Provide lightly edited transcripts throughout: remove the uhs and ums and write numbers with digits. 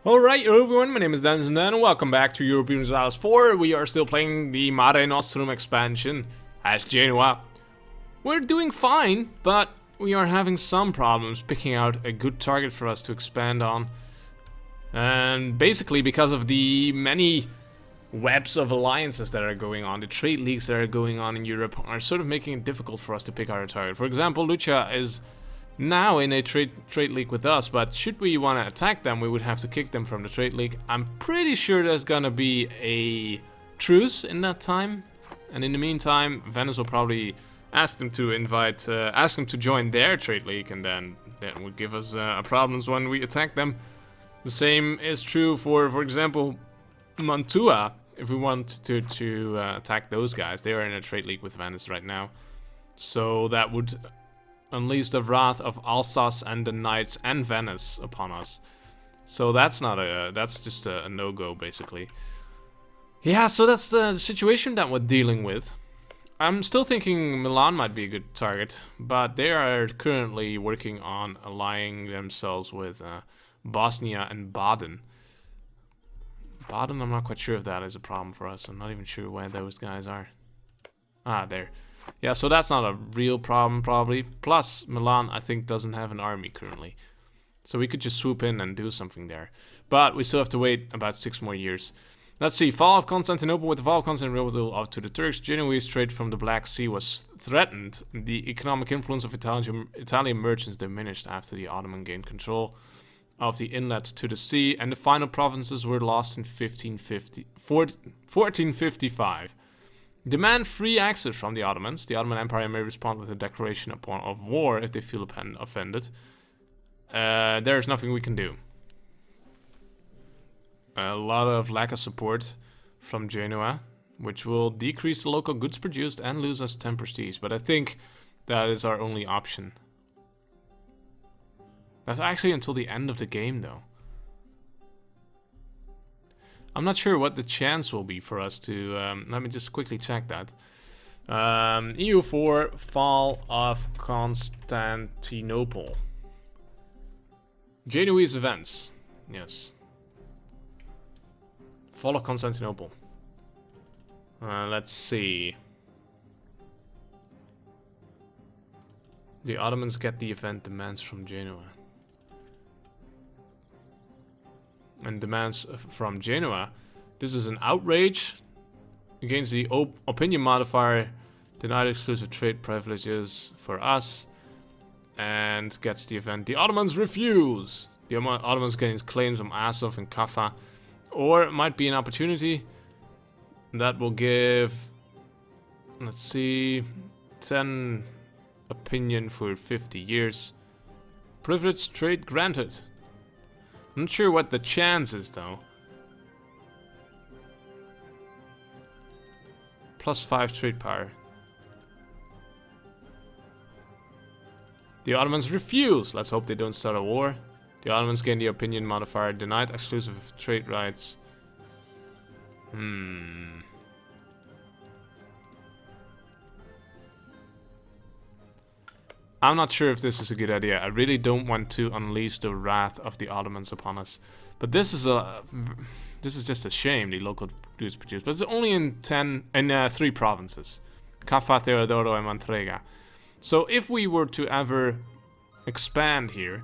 Alright everyone, my name is Denizen and welcome back to Europa Universalis 4. We are still playing the Mare Nostrum expansion as Genoa. We're doing fine, but we are having some problems picking out a good target for us to expand on. And basically because of the many webs of alliances that are going on, the trade leagues that are going on in Europe are sort of making it difficult for us to pick out a target. For example, Lucia is now in a trade league with us, but should we want to attack them, we would have to kick them from the trade league. I'm pretty sure there's gonna be a truce in that time, and in the meantime, Venice will probably ask them to ask them to join their trade league, and then that would give us problems when we attack them. The same is true for example, Mantua. If we want to attack those guys, they are in a trade league with Venice right now, so that would unleash the wrath of Alsace and the Knights and Venice upon us. So that's just a no-go basically. Yeah, so that's the situation that we're dealing with. I'm still thinking Milan might be a good target, but they are currently working on allying themselves with Bosnia and Baden. Baden, I'm not quite sure if that is a problem for us. I'm not even sure where those guys are. Ah, there. Yeah, so that's not a real problem, probably. Plus, Milan, I think, doesn't have an army currently. So we could just swoop in and do something there. But we still have to wait about 6 more years. Let's see. Fall of Constantinople. With the fall of Constantinople to the Turks, Genoese trade from the Black Sea was threatened. The economic influence of Italian merchants diminished after the Ottoman gained control of the inlet to the sea, and the final provinces were lost in 1455. Demand free access from the Ottomans. The Ottoman Empire may respond with a declaration of war if they feel offended. There is nothing we can do. A lot of lack of support from Genoa, which will decrease the local goods produced and lose us 10 prestige. But I think that is our only option. That's actually until the end of the game, though. I'm not sure what the chance will be for us to... let me just quickly check that. EU4, Fall of Constantinople. Genoese events. Yes. Fall of Constantinople. Let's see. The Ottomans get the event demands from Genoa. And demands from Genoa. This is an outrage against the opinion modifier, denied exclusive trade privileges for us, and gets the event. The Ottomans refuse. The Ottomans gain claims on Azov and Kaffa, or it might be an opportunity that will give, let's see, 10 opinion for 50 years. Privileged trade granted. I'm not sure what the chance is, though. +5 trade power. The Ottomans refuse. Let's hope they don't start a war. The Ottomans gain the opinion modifier. Denied exclusive trade rights. I'm not sure if this is a good idea. I really don't want to unleash the wrath of the Ottomans upon us. But this is just a shame, the local goods produced. But it's only in 3 provinces. Caffa, Teodoro, and Mantrega. So if we were to ever expand here,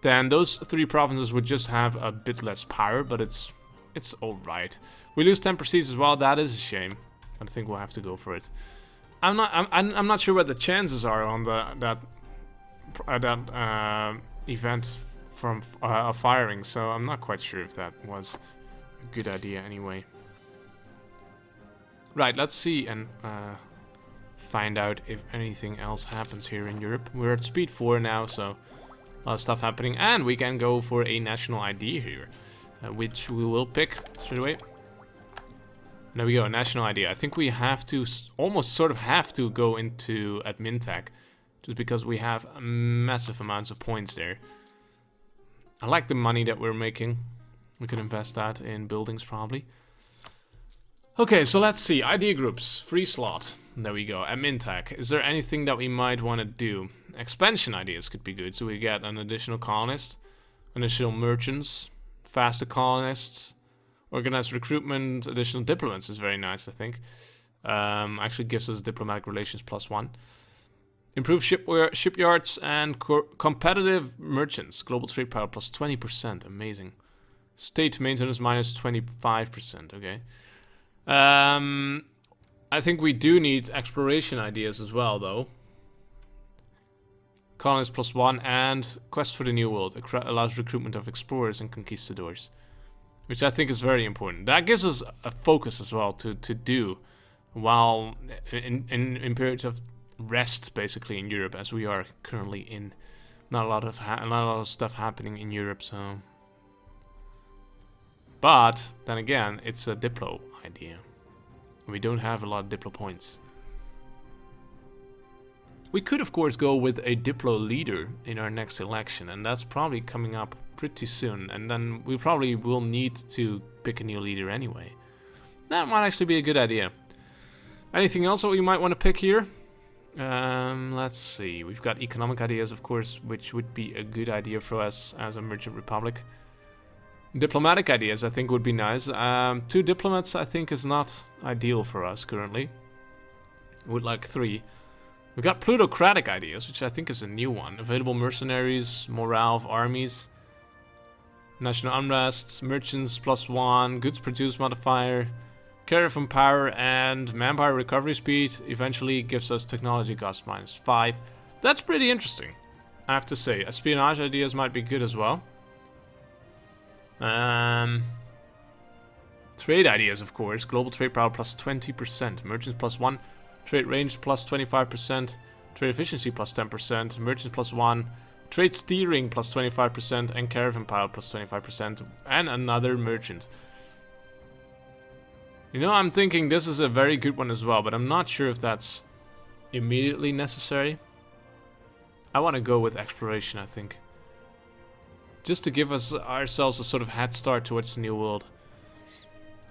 then those 3 provinces would just have a bit less power, but it's alright. We lose 10 prestige as well. That is a shame. I think we'll have to go for it. I'm not sure what the chances are on that event from firing, so I'm not quite sure if that was a good idea anyway. Right, let's see and find out if anything else happens here in Europe. We're at speed 4 now, so a lot of stuff happening, and we can go for a national ID here, which we will pick straight away. There we go, national ID. I think we have to, almost sort of have to go into admin tech, just because we have massive amounts of points there. I like the money that we're making. We could invest that in buildings probably. Okay, so let's see. ID groups, free slot. There we go, admin tech. Is there anything that we might want to do? Expansion ideas could be good, so we get an additional colonist, additional merchants, faster colonists. Organized recruitment, additional diplomats is very nice, I think. Actually gives us diplomatic relations +1. Improve shipyards and competitive merchants. Global trade power +20%. Amazing. State maintenance -25%. Okay. I think we do need exploration ideas as well, though. Colonists +1 and quest for the New World allows recruitment of explorers and conquistadors, which I think is very important. That gives us a focus as well to do while in periods of rest, basically, in Europe, as we are currently in. Not a lot of stuff happening in Europe, so. But then again, it's a Diplo idea. We don't have a lot of Diplo points. We could, of course, go with a Diplo leader in our next election, and that's probably coming up pretty soon. And then we probably will need to pick a new leader anyway. That might actually be a good idea. Anything else that we might want to pick here? Let's see. We've got economic ideas, of course, which would be a good idea for us as a merchant republic. Diplomatic ideas, I think, would be nice. 2 diplomats, I think, is not ideal for us currently. Would like 3. We've got plutocratic ideas, which I think is a new one. Available mercenaries, morale of armies, national unrest, merchants +1, goods produced modifier, caravan power, and manpower recovery speed. Eventually gives us technology cost -5. That's pretty interesting, I have to say. Espionage ideas might be good as well. Trade ideas, of course. Global trade power +20%. Merchants +1. Trade range +25%. Trade efficiency +10%. Merchants +1. Trade steering +25%. And caravan power +25%. And another merchant. You know, I'm thinking this is a very good one as well, but I'm not sure if that's immediately necessary. I want to go with exploration, I think. Just to give ourselves a sort of head start towards the New World.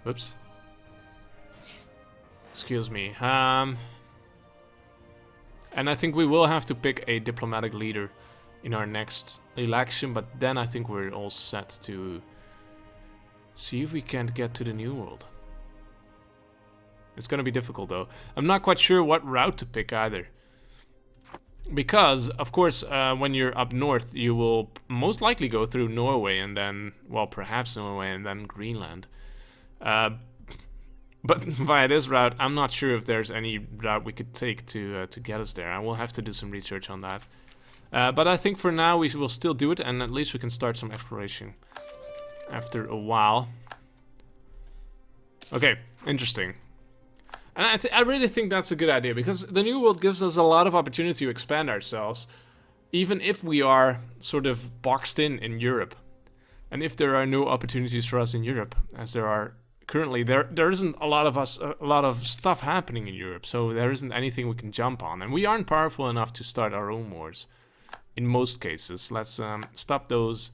Whoops. Excuse me. And I think we will have to pick a diplomatic leader in our next election, but then I think we're all set to see if we can't get to the New World. It's gonna be difficult, though. I'm not quite sure what route to pick either. Because, of course, when you're up north, you will most likely go through Norway and then, well, perhaps Norway and then Greenland. But via this route, I'm not sure if there's any route we could take to get us there. I will have to do some research on that. But I think for now we will still do it, and at least we can start some exploration after a while. Okay, interesting. And I really think that's a good idea, because the New World gives us a lot of opportunity to expand ourselves, even if we are sort of boxed in Europe. And if there are no opportunities for us in Europe, as there are currently, there isn't a lot of stuff happening in Europe, so there isn't anything we can jump on, and we aren't powerful enough to start our own wars. In most cases, let's stop those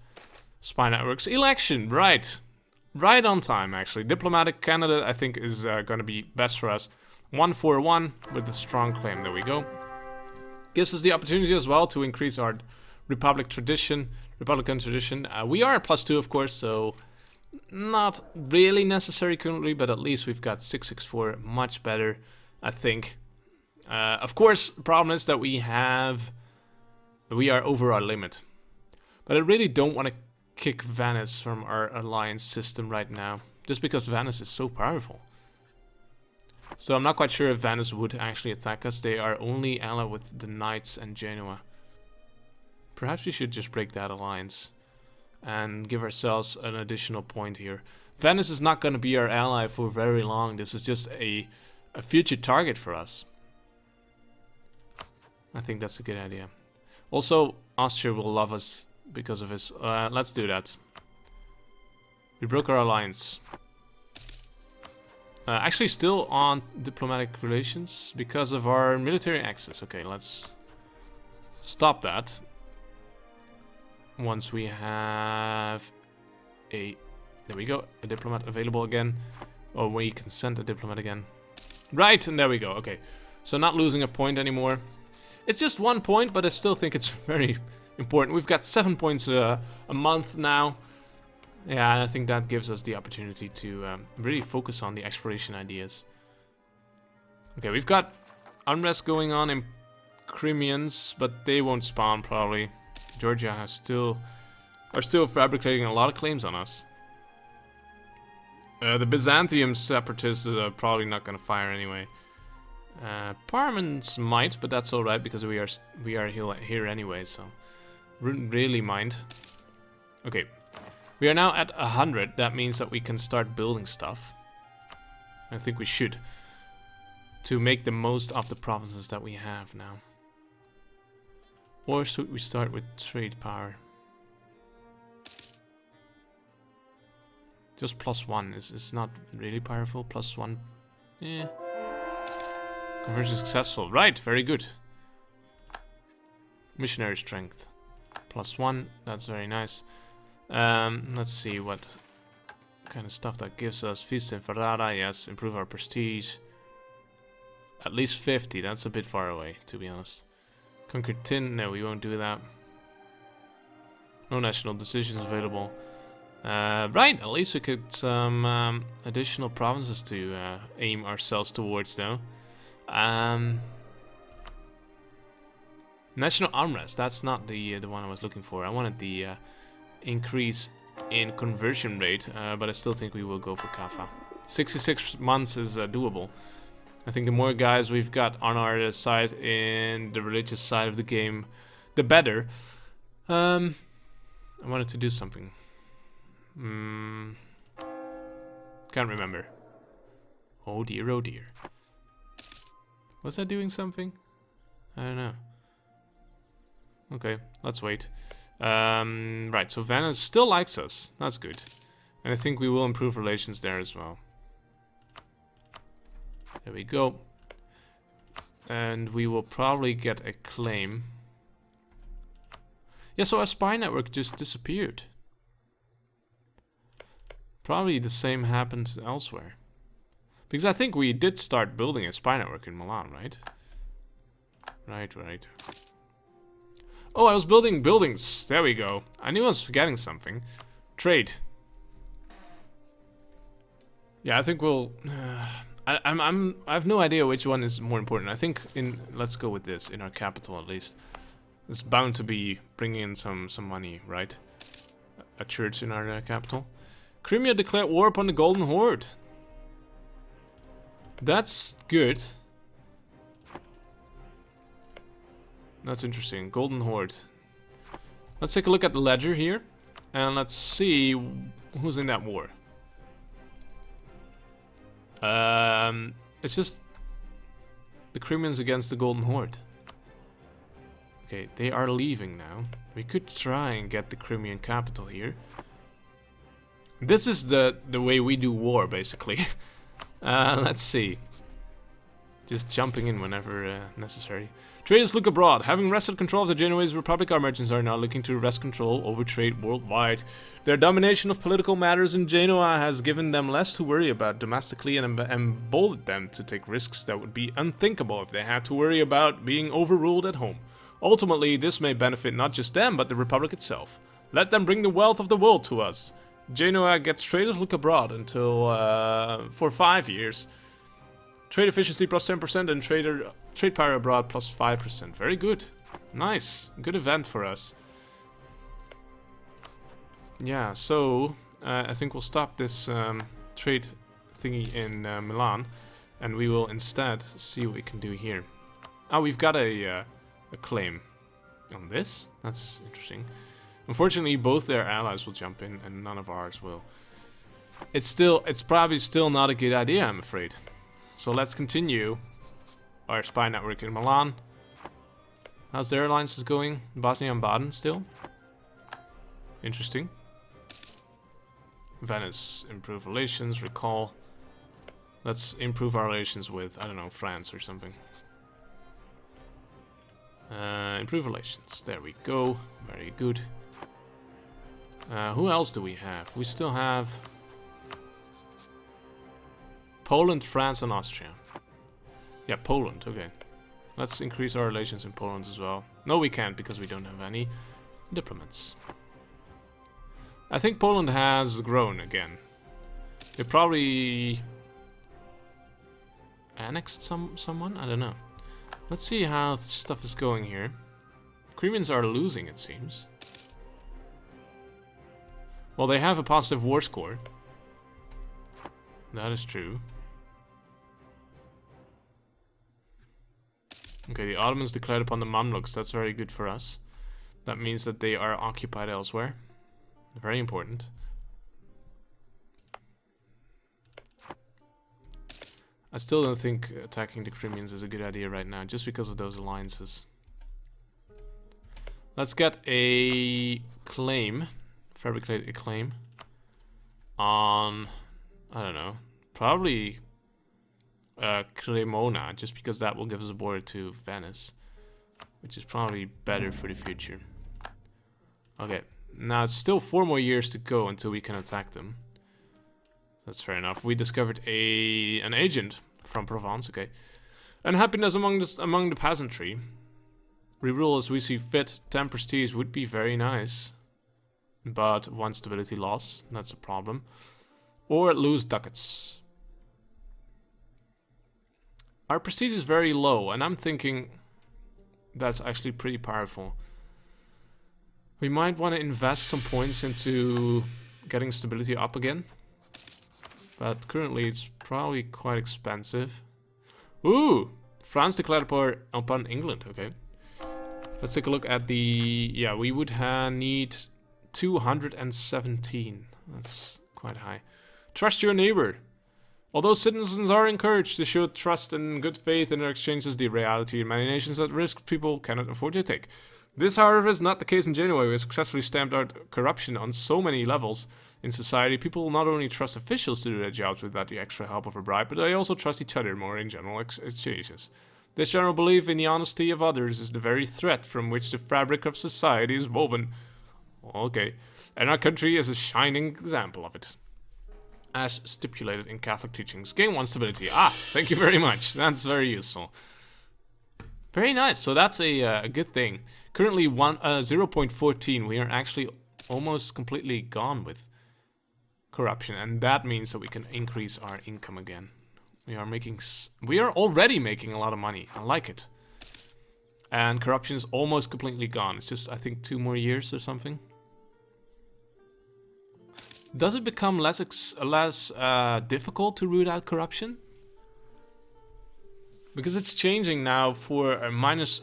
spy networks. Election, right on time, actually. Diplomatic candidate, I think, is going to be best for us. 141 with a strong claim. There we go. Gives us the opportunity as well to increase our Republican tradition. We are at +2, of course, so not really necessary currently, but at least we've got 664, much better, I think. Of course, the problem is that we are over our limit. But I really don't want to kick Venice from our alliance system right now, just because Venice is so powerful. So I'm not quite sure if Venice would actually attack us. They are only allied with the Knights and Genoa. Perhaps we should just break that alliance and give ourselves an additional point here. Venice is not going to be our ally for very long. This is just a future target for us. I think that's a good idea. Also, Austria will love us because of this. Let's do that. We broke our alliance. Actually, still on diplomatic relations because of our military access. Okay, let's stop that. Once we have there we go, a diplomat available again. Or we can send a diplomat again. Right, and there we go. Okay, so not losing a point anymore. It's just 1 point, but I still think it's very important. We've got 7 points a month now. Yeah, and I think that gives us the opportunity to really focus on the exploration ideas. Okay, we've got unrest going on in Crimeans, but they won't spawn probably. Georgia are still fabricating a lot of claims on us. The Byzantium separatists are probably not going to fire anyway. Parliaments might, but that's all right because we are here anyway, so wouldn't really mind. Okay, we are now at 100. That means that we can start building stuff. I think we should, to make the most of the provinces that we have now. Or should we start with trade power? Just +1 is not really powerful. +1, yeah. Conversion successful. Right, very good. Missionary strength. +1, that's very nice. Let's see what kind of stuff that gives us. Feast in Ferrara, yes. Improve our prestige. At least 50, that's a bit far away, to be honest. Conquer Tin, no, we won't do that. No national decisions available. Right, at least we could some additional provinces to aim ourselves towards, though. National unrest, that's not the one I was looking for. I wanted the increase in conversion rate, but I still think we will go for Kaffa. 66 months is doable. I think the more guys we've got on our side in the religious side of the game, the better. I wanted to do something. Can't remember. Oh dear, oh dear. Was I doing something? I don't know. Okay, let's wait. Right, so Venice still likes us. That's good. And I think we will improve relations there as well. There we go. And we will probably get a claim. Yeah, so our spy network just disappeared. Probably the same happened elsewhere. Because I think we did start building a spy network in Milan, right? Right. Oh, I was building buildings. There we go. I knew I was forgetting something. Trade. Yeah, I think we'll... I have no idea which one is more important. I think let's go with this in our capital at least. It's bound to be bringing in some money, right? A church in our capital. Crimea declared war upon the Golden Horde. That's good. That's interesting. Golden Horde. Let's take a look at the ledger here, and let's see who's in that war. It's just the Crimeans against the Golden Horde. Okay, they are leaving now. We could try and get the Crimean capital here. This is the way we do war, basically. Let's see. Just jumping in whenever necessary. Traders look abroad. Having wrested control of the Genoese Republic, our merchants are now looking to wrest control over trade worldwide. Their domination of political matters in Genoa has given them less to worry about domestically and emboldened them to take risks that would be unthinkable if they had to worry about being overruled at home. Ultimately, this may benefit not just them, but the Republic itself. Let them bring the wealth of the world to us. Genoa gets traders look abroad until for 5 years. Trade efficiency plus 10% and trade power abroad plus 5%. Very good. Nice. Good event for us. Yeah, so I think we'll stop this trade thingy in Milan, and we will instead see what we can do here. Oh, we've got a claim on this. That's interesting. Unfortunately, both their allies will jump in, and none of ours will. It's probably still not a good idea, I'm afraid. So let's continue our spy network in Milan. How's their alliances going? Bosnia and Baden still? Interesting. Venice, improve relations, recall. Let's improve our relations with, I don't know, France or something. Improve relations. There we go. Very good. Who else do we have? We still have Poland, France, and Austria. Yeah, Poland. Okay. Let's increase our relations in Poland as well. No, we can't because we don't have any diplomats. I think Poland has grown again. They probably annexed someone? I don't know. Let's see how stuff is going here. Crimeans are losing, it seems. Well, they have a positive war score. That is true. Okay, the Ottomans declared upon the Mamluks. That's very good for us. That means that they are occupied elsewhere. Very important. I still don't think attacking the Crimeans is a good idea right now, just because of those alliances. Let's get a claim. Fabricate a claim. On... I don't know. Probably... Cremona, just because that will give us a border to Venice. Which is probably better for the future. Okay. Now it's still 4 more years to go until we can attack them. That's fair enough. We discovered an agent from Provence. Okay, unhappiness among the peasantry. Rerule as we see fit. 10 prestige would be very nice, but 1 stability loss. That's a problem. Or lose ducats. Our prestige is very low, and I'm thinking that's actually pretty powerful. We might want to invest some points into getting stability up again. But currently it's probably quite expensive. Ooh! France declared upon England, okay. Let's take a look at the... Yeah, we would need 217. That's quite high. Trust your neighbor. Although citizens are encouraged to show trust and good faith in their exchanges, the reality in many nations at risk people cannot afford to take. This, however, is not the case in Genoa. We have successfully stamped out corruption on so many levels in society. People not only trust officials to do their jobs without the extra help of a bribe, but they also trust each other more in general exchanges. This general belief in the honesty of others is the very thread from which the fabric of society is woven. Okay, and our country is a shining example of it. As stipulated in Catholic teachings. Gain 1 stability. Ah, thank you very much. That's very useful. Very nice. So that's a good thing. Currently 0.14. We are actually almost completely gone with corruption, and that means that we can increase our income again. We are already making a lot of money. I like it. And corruption is almost completely gone. It's just, I think, 2 more years or something. Does it become less difficult to root out corruption? Because it's changing now for a minus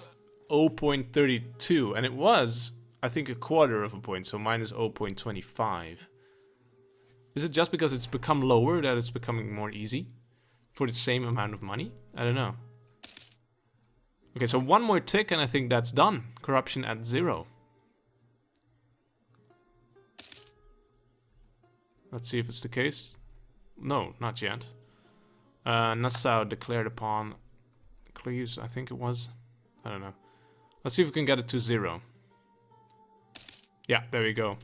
0.32, and it was, I think, a quarter of a point, so minus 0.25. Is it just because it's become lower that it's becoming more easy for the same amount of money? I don't know. Okay, so 1 more tick and I think that's done. Corruption at 0. Let's see if it's the case. No, not yet. Nassau declared upon Cleves, I think it was. I don't know. Let's see if we can get it to 0. Yeah, there we go.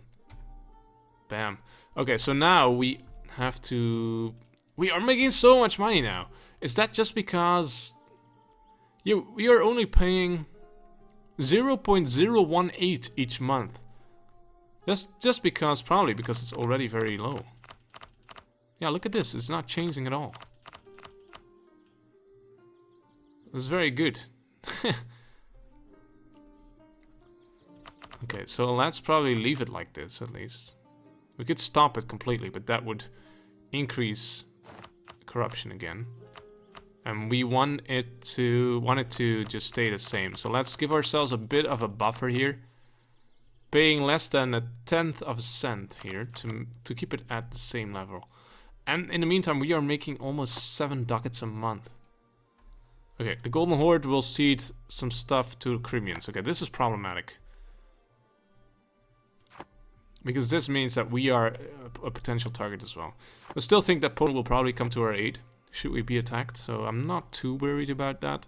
Bam. Okay, so now we have to... We are making so much money now. Is that just because... we are only paying 0.018 each month. Just because, probably because it's already very low. Yeah, look at this. It's not changing at all. It's very good. Okay, so let's probably leave it like this at least. We could stop it completely, but that would increase corruption again. And we want it to just stay the same. So let's give ourselves a bit of a buffer here. Paying less than 1/10 of a cent here to keep it at the same level. And in the meantime, we are making almost 7 ducats a month. Okay, the Golden Horde will cede some stuff to Crimeans. Okay, this is problematic. Because this means that we are a potential target as well. I still think that Poland will probably come to our aid should we be attacked, so I'm not too worried about that.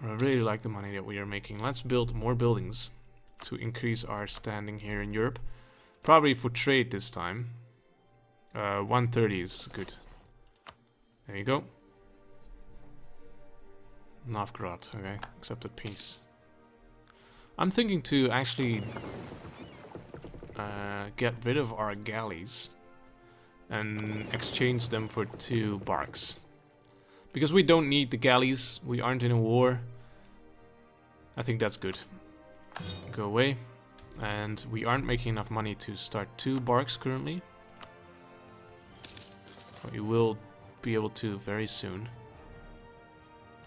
I really like the money that we are making. Let's build more buildings to increase our standing here in Europe. Probably for trade this time. 130 is good. There you go. Novgorod, okay, accepted peace. I'm thinking to actually get rid of our galleys and exchange them for 2 barks. Because we don't need the galleys, we aren't in a war. I think that's good. Go away. And we aren't making enough money to start 2 barks currently. But we will be able to very soon.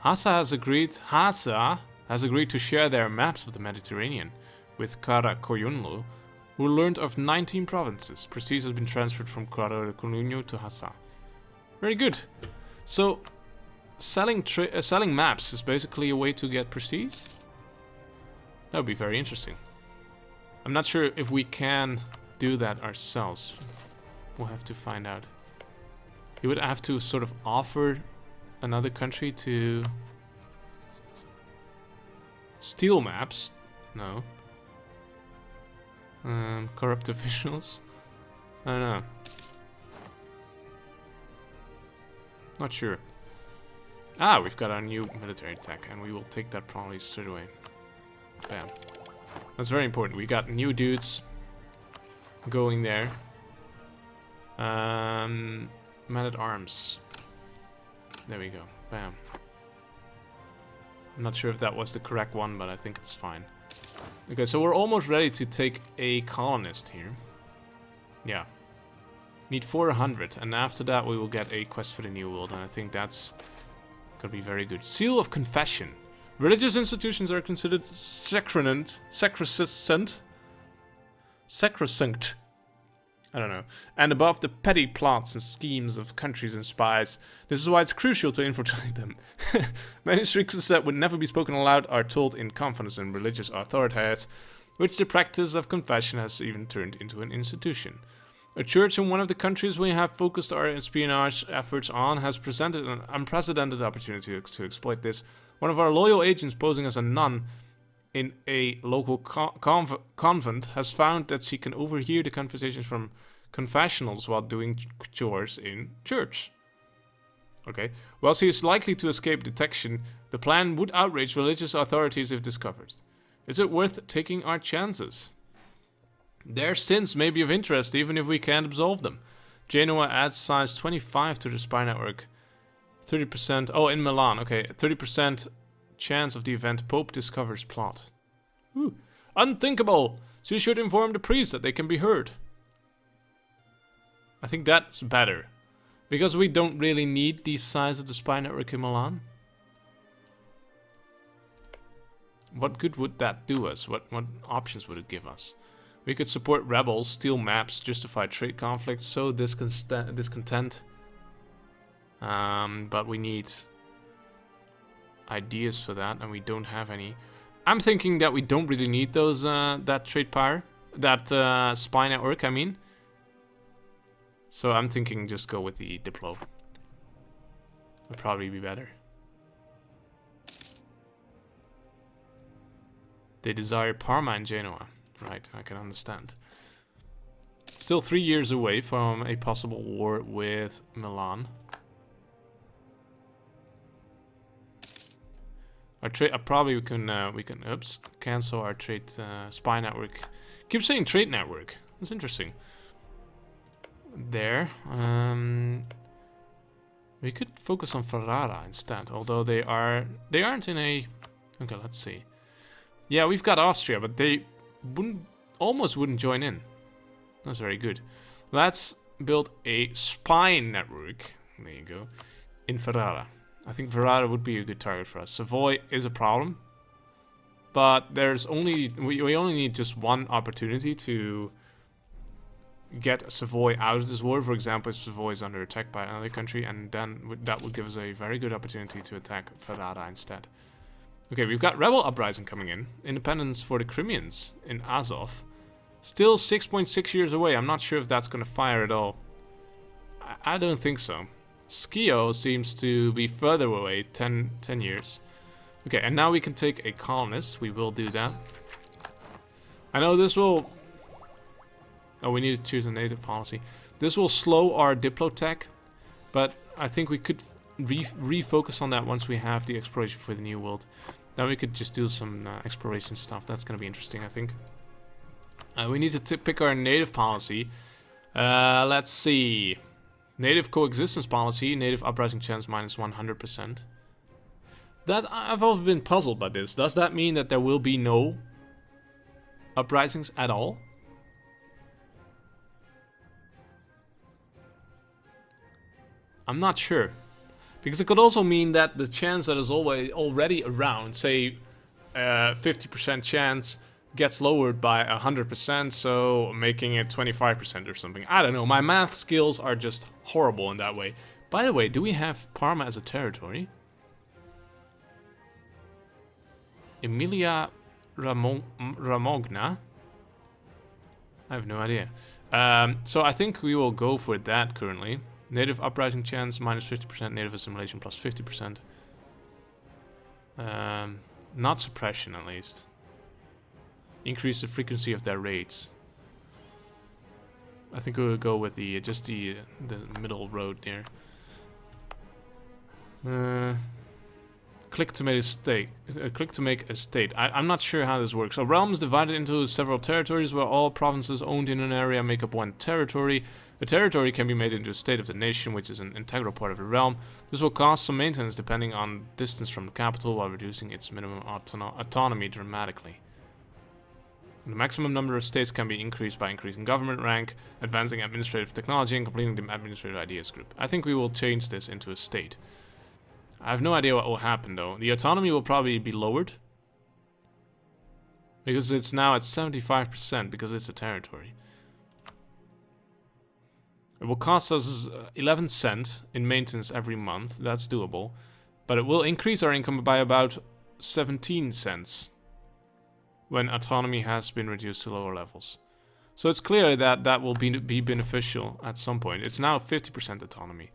Hassa has agreed to share their maps of the Mediterranean with Kara Koyunlu, who learned of 19 provinces. Prestige has been transferred from Kara Colonial to Hassa. Very good. So, selling maps is basically a way to get prestige? That would be very interesting. I'm not sure if we can do that ourselves. We'll have to find out. You would have to sort of offer another country to steal maps. No. Corrupt officials. I don't know. Not sure. Ah, we've got our new military tech, and we will take that probably straight away. Bam. That's very important. We got new dudes going there. Man at arms. There we go. Bam. I'm not sure if that was the correct one, but I think it's fine. Okay, so we're almost ready to take a colonist here. Yeah. Need 400, and after that we will get a quest for the New World, and I think that's gonna be very good. Seal of Confession. Religious institutions are considered sacrosanct. I don't know. And above the petty plots and schemes of countries and spies. This is why it's crucial to infiltrate them. Many secrets that would never be spoken aloud are told in confidence in religious authorities, which the practice of confession has even turned into an institution. A church in one of the countries we have focused our espionage efforts on has presented an unprecedented opportunity to exploit this. One of our loyal agents posing as a nun in a local convent has found that she can overhear the conversations from confessionals while doing chores in church. Okay, while she is likely to escape detection, the plan would outrage religious authorities if discovered. Is it worth taking our chances? Their sins may be of interest even if we can't absolve them. Genoa adds size 25 to the spy network. 30%, oh, in Milan, okay, 30% chance of the event Pope discovers plot. Ooh. Unthinkable! She should inform the priest that they can be heard. I think that's better. Because we don't really need the size of the spy network in Milan. What good would that do us? What options would it give us? We could support rebels, steal maps, justify trade conflicts, sow discontent. But we need ideas for that, and we don't have any. I'm thinking that we don't really need those that trade power, that spy network, I mean. So I'm thinking just go with the Diplo. Would probably be better. They desire Parma and Genoa. Right, I can understand. Still 3 years away from a possible war with Milan. Our trade, probably we can oops, cancel our trade spy network. Keep saying trade network. That's interesting. There, we could focus on Ferrara instead. Although they aren't in a. Okay, let's see. Yeah, we've got Austria, but they almost wouldn't join in. That's very good. Let's build a spy network. There you go. In Ferrara. I think Ferrara would be a good target for us. Savoy is a problem, but there's only we only need just one opportunity to get Savoy out of this war. For example, if Savoy is under attack by another country, and then that would give us a very good opportunity to attack Ferrara instead. Okay, we've got rebel uprising coming in. Independence for the Crimeans in Azov. Still 6.6 years away. I'm not sure if that's going to fire at all. I don't think so. Schio seems to be further away, 10 years. Okay, and now we can take a colonist. We will do that. I know this will... Oh, we need to choose a native policy. This will slow our Diplotech, but I think we could refocus on that once we have the exploration for the New World. Then we could just do some exploration stuff. That's going to be interesting, I think. We need to pick our native policy. Let's see. Native coexistence policy, native uprising chance minus 100%. That I've always been puzzled by this. Does that mean that there will be no uprisings at all? I'm not sure. Because it could also mean that the chance that is already around, say 50% chance, gets lowered by 100%, so making it 25% or something. I don't know, my math skills are just horrible in that way. By the way, do we have Parma as a territory? Emilia Romagna? I have no idea. So I think we will go for that currently. Native uprising chance minus 50%, native assimilation plus 50%. Not suppression at least. Increase the frequency of their raids. I think we will go with the just the middle road there. Click to make a state. Click to make a state. I'm not sure how this works. A realm is divided into several territories where all provinces owned in an area make up one territory. A territory can be made into a state of the nation, which is an integral part of the realm. This will cost some maintenance depending on distance from the capital while reducing its minimum autonomy dramatically. The maximum number of states can be increased by increasing government rank, advancing administrative technology, and completing the administrative ideas group. I think we will change this into a state. I have no idea what will happen though. The autonomy will probably be lowered. Because it's now at 75% because it's a territory. It will cost us 11 cents in maintenance every month. That's doable. But it will increase our income by about 17 cents. When autonomy has been reduced to lower levels. So it's clear that that will be beneficial at some point. It's now 50% autonomy.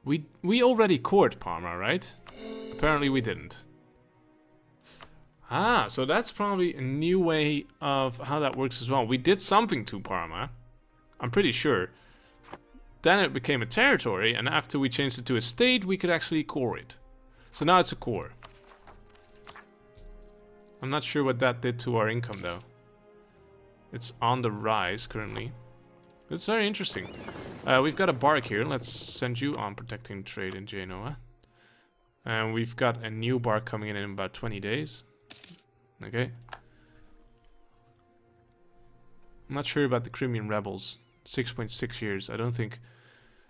We already cored Parma, right? Apparently we didn't. Ah, so that's probably a new way of how that works as well. We did something to Parma. I'm pretty sure. Then it became a territory, and after we changed it to a state, we could actually core it. So now it's a core. I'm not sure what that did to our income though. It's on the rise currently. It's very interesting. We've got a bark here. Let's send you on protecting trade in Genoa. And we've got a new bark coming in about 20 days. Okay. I'm not sure about the Crimean rebels. 6.6 years. I don't think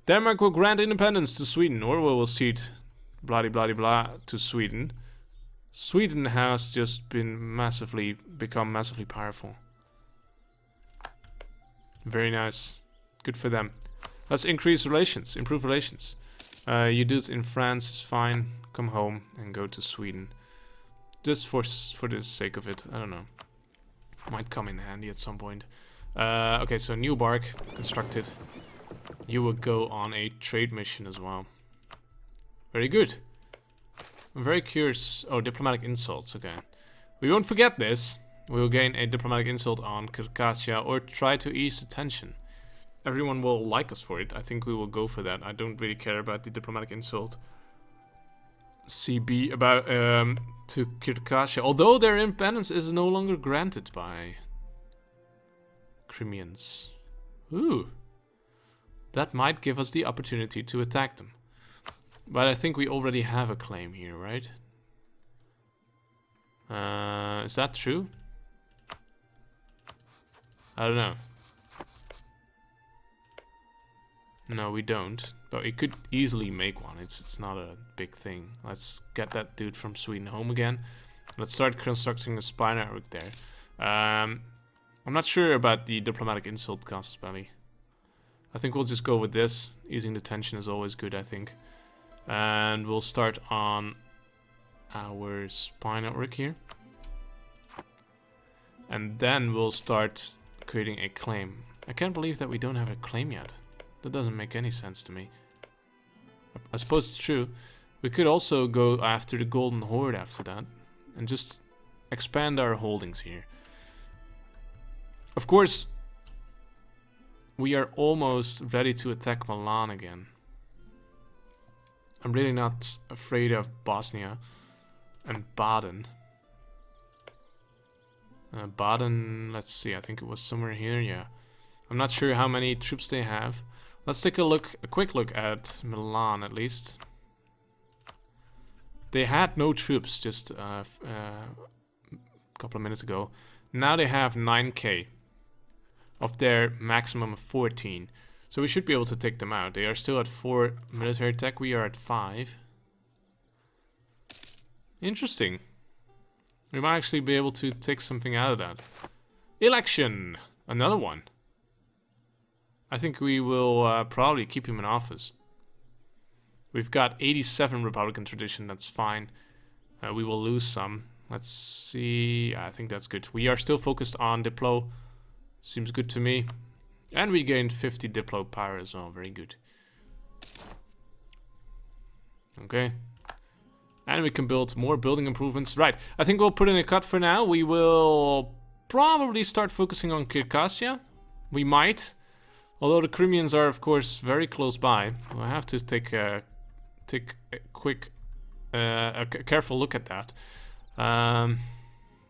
Denmark will grant independence to Sweden, or we will cede blah blah blah blah to Sweden. Sweden has just become massively powerful. Very nice. Good for them. Let's increase relations, improve relations. You do it in France, it's fine. Come home and go to Sweden. Just for the sake of it, I don't know. Might come in handy at some point. Okay, so new bark constructed. You will go on a trade mission as well. Very good. I'm very curious. Oh, diplomatic insults. Okay. We won't forget this. We will gain a diplomatic insult on Circassia or try to ease the tension. Everyone will like us for it. I think we will go for that. I don't really care about the diplomatic insult. CB about to Circassia. Although their independence is no longer granted by Crimeans. Ooh. That might give us the opportunity to attack them. But I think we already have a claim here, right? Is that true? I don't know. No, we don't. But we could easily make one. It's not a big thing. Let's get that dude from Sweden home again. Let's start constructing a spy network there. I'm not sure about the diplomatic insult cost, Belly. I think we'll just go with this. Easing the tension is always good, I think. And we'll start on our spy network here. And then we'll start creating a claim. I can't believe that we don't have a claim yet. That doesn't make any sense to me. I suppose it's true. We could also go after the Golden Horde after that. And just expand our holdings here. Of course, we are almost ready to attack Milan again. I'm really not afraid of Bosnia and Baden. Baden, let's see, I think it was somewhere here, yeah. I'm not sure how many troops they have. Let's take a quick look at Milan at least. They had no troops just a couple of minutes ago. Now they have 9k of their maximum of 14. So we should be able to take them out. They are still at 4 military tech, we are at 5. Interesting. We might actually be able to take something out of that. Election! Another one. I think we will probably keep him in office. We've got 87 Republican tradition, that's fine. We will lose some. Let's see, I think that's good. We are still focused on Diplo. Seems good to me. And we gained 50 Diplo power as well, very good. Okay. And we can build more building improvements. Right, I think we'll put in a cut for now. We will probably start focusing on Circassia. We might. Although the Crimeans are, of course, very close by. We'll have to take a quick, careful look at that.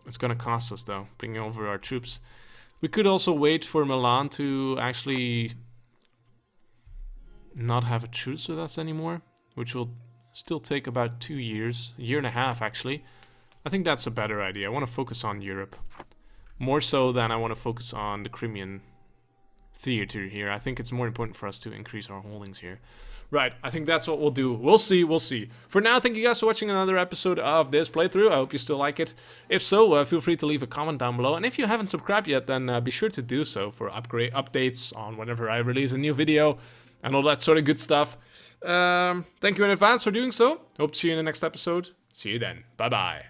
It's gonna cost us, though, bringing over our troops. We could also wait for Milan to actually not have a truce with us anymore, which will still take about 2 years, a year and a half actually. I think that's a better idea. I want to focus on Europe more so than I want to focus on the Crimean theater here. I think it's more important for us to increase our holdings here. Right, I think that's what we'll do. We'll see, we'll see. For now, thank you guys for watching another episode of this playthrough. I hope you still like it. If so, feel free to leave a comment down below. And if you haven't subscribed yet, then be sure to do so for updates on whenever I release a new video and all that sort of good stuff. Thank you in advance for doing so. Hope to see you in the next episode. See you then. Bye-bye.